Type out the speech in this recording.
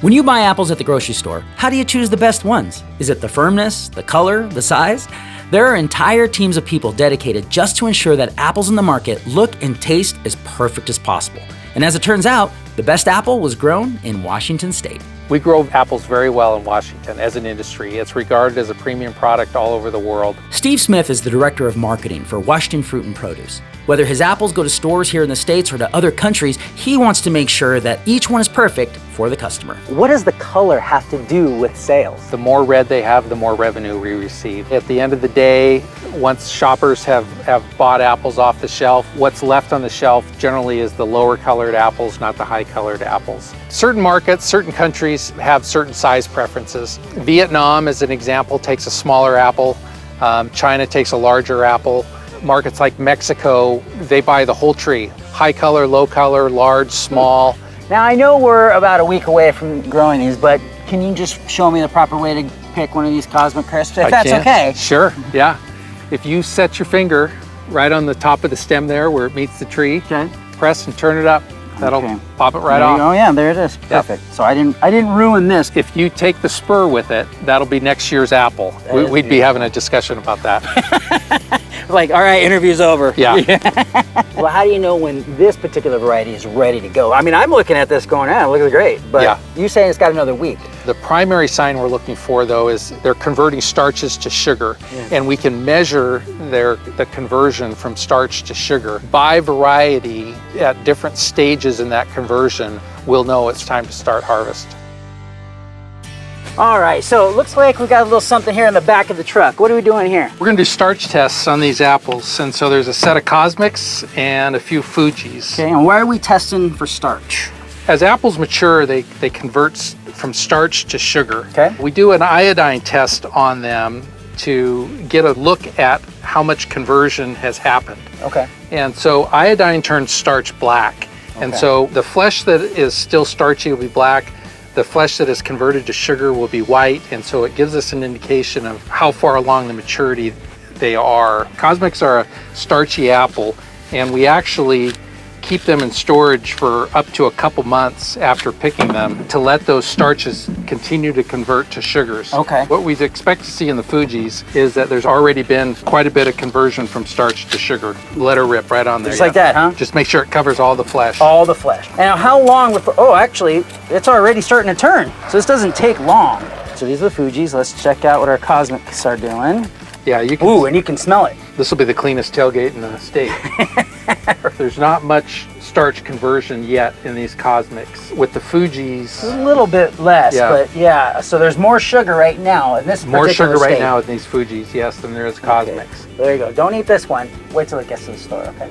When you buy apples at the grocery store, how do you choose the best ones? Is it the firmness, the color, the size? There are entire teams of people dedicated just to ensure that apples in the market look and taste as perfect as possible. And as it turns out, the best apple was grown in Washington State. We grow apples very well in Washington as an industry. It's regarded as a premium product all over the world. Steve Smith is the director of marketing for Washington Fruit and Produce. Whether his apples go to stores here in the States or to other countries, he wants to make sure that each one is perfect for the customer. What does the color have to do with sales? The more red they have, the more revenue we receive. At the end of the day, once shoppers have bought apples off the shelf, what's left on the shelf generally is the lower colored apples, not the high colored apples. Certain markets, certain countries have certain size preferences. Vietnam, as an example, takes a smaller apple. China takes a larger apple. Markets like Mexico, they buy the whole tree. High color, low color, large, small. Now I know we're about a week away from growing these, but can you just show me the proper way to pick one of these Cosmic Crisps, if that's okay? Sure, yeah. If you set your finger right on the top of the stem there where it meets the tree, press and turn it up. That'll pop it right off. Oh yeah, there it is. Perfect. Yep. So I didn't ruin this. If you take the spur with it, that'll be next year's apple. We'd be having a discussion about that. Like, all right, interview's over. Yeah. Well, how do you know when this particular variety is ready to go? I mean, I'm looking at this going, it looks great, but you say it's got another week. The primary sign we're looking for, though, is they're converting starches to sugar, and we can measure the conversion from starch to sugar. By variety, at different stages in that conversion, we'll know it's time to start harvest. All right, so it looks like we got a little something here in the back of the truck. What are we doing here? We're gonna do starch tests on these apples. And so there's a set of Cosmics and a few Fuji's. Okay, and why are we testing for starch? As apples mature, they convert from starch to sugar. Okay. We do an iodine test on them to get a look at how much conversion has happened. Okay. And so iodine turns starch black. Okay. And so the flesh that is still starchy will be black. The flesh that is converted to sugar will be white, and so it gives us an indication of how far along the maturity they are. Cosmics are a starchy apple, and we actually keep them in storage for up to a couple months after picking them to let those starches continue to convert to sugars. Okay. What we expect to see in the Fuji's is that there's already been quite a bit of conversion from starch to sugar. Let her rip right on there. Just like that, huh? Just make sure it covers all the flesh. All the flesh. Now, how long before, oh, actually, it's already starting to turn. So this doesn't take long. So these are the Fuji's. Let's check out what our Cosmics are doing. Yeah, you can. Ooh, and you can smell it. This will be the cleanest tailgate in the state. There's not much starch conversion yet in these Cosmics. With the Fuji's, a little bit less, but yeah. So there's more sugar right now in this particular more sugar state. right now in these Fuji's, yes, than there is Cosmics. Okay. There you go. Don't eat this one. Wait till it gets to the store, okay?